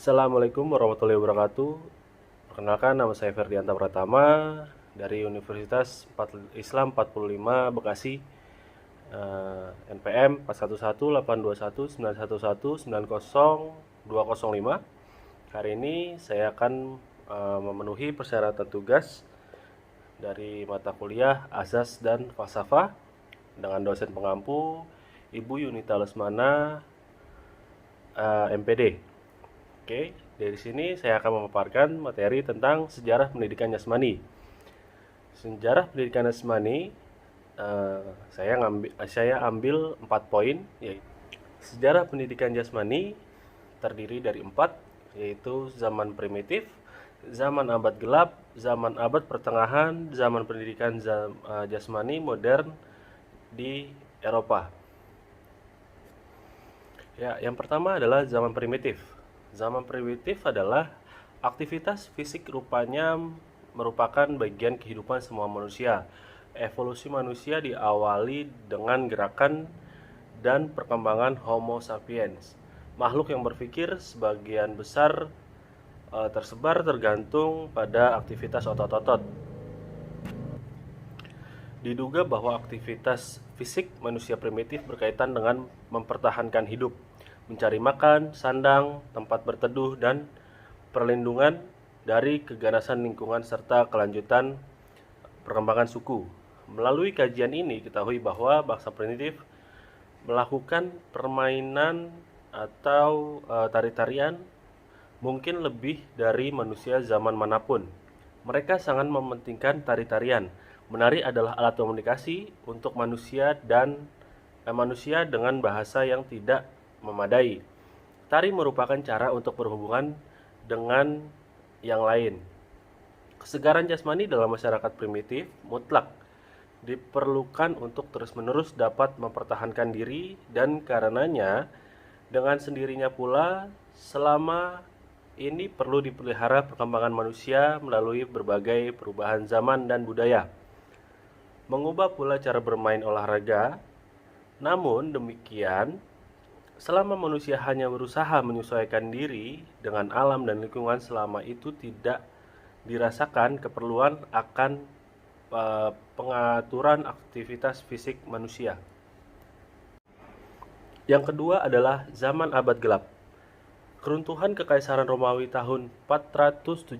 Assalamualaikum warahmatullahi wabarakatuh. Perkenalkan, nama saya Ferdianta Pratama dari Universitas Islam 45 Bekasi, NPM 41182191190205. Hari ini saya akan memenuhi persyaratan tugas dari mata kuliah Azas dan Falsafah dengan dosen pengampu Ibu Yunita Lesmana, MPD. Oke, dari sini saya akan memaparkan materi tentang sejarah pendidikan jasmani. Sejarah pendidikan jasmani, saya ambil 4 poin, yaitu sejarah pendidikan jasmani terdiri dari 4, yaitu zaman primitif, zaman abad gelap, zaman abad pertengahan, zaman pendidikan jasmani modern di Eropa. Ya, yang pertama adalah zaman primitif. Zaman primitif adalah aktivitas fisik rupanya merupakan bagian kehidupan semua manusia. Evolusi manusia diawali dengan gerakan dan perkembangan Homo sapiens. Makhluk yang berpikir sebagian besar tersebar tergantung pada aktivitas otot-otot. Diduga bahwa aktivitas fisik manusia primitif berkaitan dengan mempertahankan hidup, mencari makan, sandang, tempat berteduh, dan perlindungan dari keganasan lingkungan serta kelanjutan perkembangan suku. Melalui kajian ini ketahui bahwa bangsa primitif melakukan permainan atau tari-tarian mungkin lebih dari manusia zaman manapun. Mereka sangat mementingkan tari-tarian. Menari adalah alat komunikasi untuk manusia dengan bahasa yang tidak memadai. Tari merupakan cara untuk berhubungan dengan yang lain. Kesegaran jasmani dalam masyarakat primitif mutlak diperlukan untuk terus-menerus dapat mempertahankan diri, dan karenanya dengan sendirinya pula selama ini perlu dipelihara perkembangan manusia melalui berbagai perubahan zaman dan budaya. Mengubah pula cara bermain olahraga. Namun demikian, selama manusia hanya berusaha menyesuaikan diri dengan alam dan lingkungan, selama itu tidak dirasakan keperluan akan pengaturan aktivitas fisik manusia. Yang kedua adalah zaman abad gelap. Keruntuhan Kekaisaran Romawi tahun 476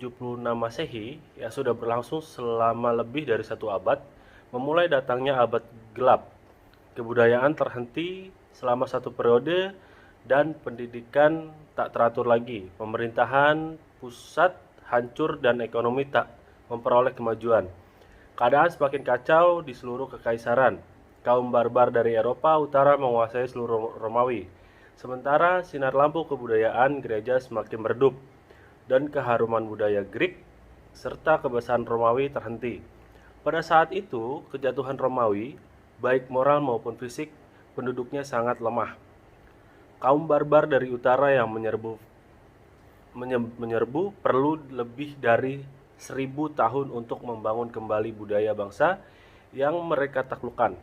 Masehi yang sudah berlangsung selama lebih dari 1 abad, memulai datangnya abad gelap. Kebudayaan terhenti selama 1 periode dan pendidikan tak teratur lagi. Pemerintahan pusat hancur dan ekonomi tak memperoleh kemajuan. Keadaan semakin kacau di seluruh kekaisaran. Kaum barbar dari Eropa Utara menguasai seluruh Romawi. Sementara sinar lampu kebudayaan gereja semakin meredup dan keharuman budaya Greek serta kebesaran Romawi terhenti. Pada saat itu, kejatuhan Romawi, baik moral maupun fisik, penduduknya sangat lemah. Kaum barbar dari utara yang menyerbu perlu lebih dari 1000 tahun untuk membangun kembali budaya bangsa yang mereka taklukkan.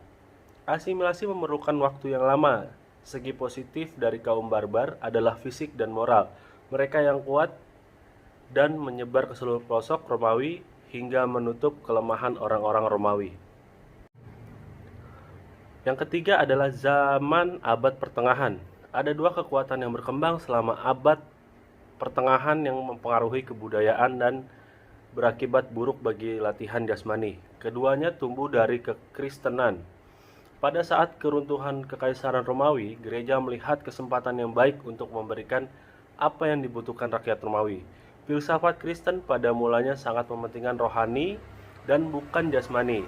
Asimilasi memerlukan waktu yang lama. Segi positif dari kaum barbar adalah fisik dan moral. Mereka yang kuat dan menyebar ke seluruh pelosok Romawi hingga menutup kelemahan orang-orang Romawi. Yang ketiga adalah zaman abad pertengahan. Ada 2 kekuatan yang berkembang selama abad pertengahan yang mempengaruhi kebudayaan dan berakibat buruk bagi latihan jasmani. Keduanya tumbuh dari kekristenan. Pada saat keruntuhan Kekaisaran Romawi, gereja melihat kesempatan yang baik untuk memberikan apa yang dibutuhkan rakyat Romawi. Filsafat Kristen pada mulanya sangat mementingkan rohani dan bukan jasmani.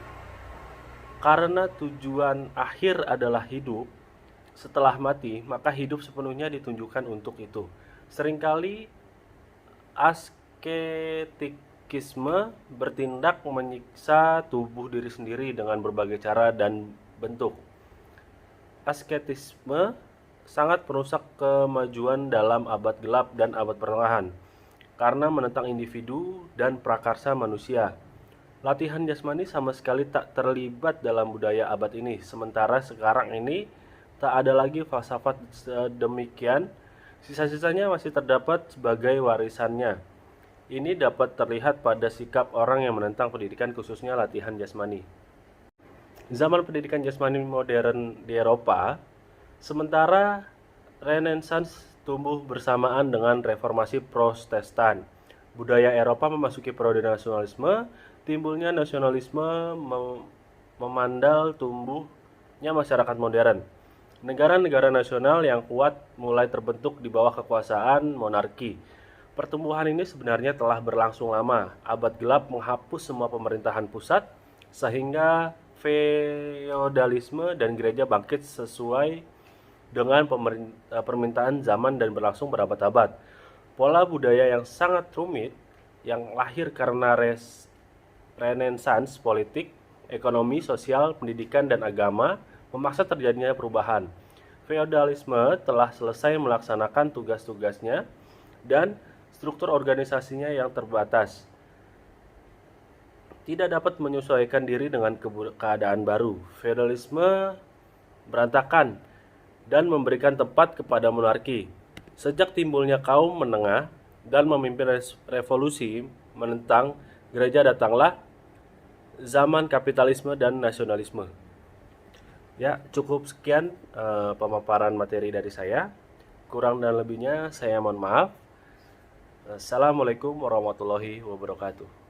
Karena tujuan akhir adalah hidup setelah mati, maka hidup sepenuhnya ditunjukkan untuk itu. Seringkali asketikisme bertindak menyiksa tubuh diri sendiri dengan berbagai cara dan bentuk. Asketisme sangat merusak kemajuan dalam abad gelap dan abad pertengahan karena menentang individu dan prakarsa manusia. Latihan jasmani sama sekali tak terlibat dalam budaya abad ini. Sementara sekarang ini tak ada lagi falsafat sedemikian Sisa-sisanya masih terdapat sebagai warisannya. Ini dapat terlihat pada sikap orang yang menentang pendidikan, khususnya latihan jasmani. Zaman pendidikan jasmani modern di Eropa, sementara Renaissance tumbuh bersamaan dengan reformasi Protestan. Budaya Eropa memasuki periode nasionalisme, timbulnya nasionalisme memandal tumbuhnya masyarakat modern. Negara-negara nasional yang kuat mulai terbentuk di bawah kekuasaan monarki. Pertumbuhan ini sebenarnya telah berlangsung lama. Abad gelap menghapus semua pemerintahan pusat, sehingga feodalisme dan gereja bangkit sesuai dengan permintaan zaman dan berlangsung berabad-abad. Pola budaya yang sangat rumit, yang lahir karena renaissance politik, ekonomi, sosial, pendidikan, dan agama, memaksa terjadinya perubahan. Feodalisme telah selesai melaksanakan tugas-tugasnya dan struktur organisasinya yang terbatas tidak dapat menyesuaikan diri dengan keadaan baru. Feodalisme berantakan dan memberikan tempat kepada monarki. Sejak timbulnya kaum menengah dan memimpin revolusi menentang gereja, datanglah zaman kapitalisme dan nasionalisme. Ya, cukup sekian pemaparan materi dari saya. Kurang dan lebihnya saya mohon maaf. Assalamualaikum warahmatullahi wabarakatuh.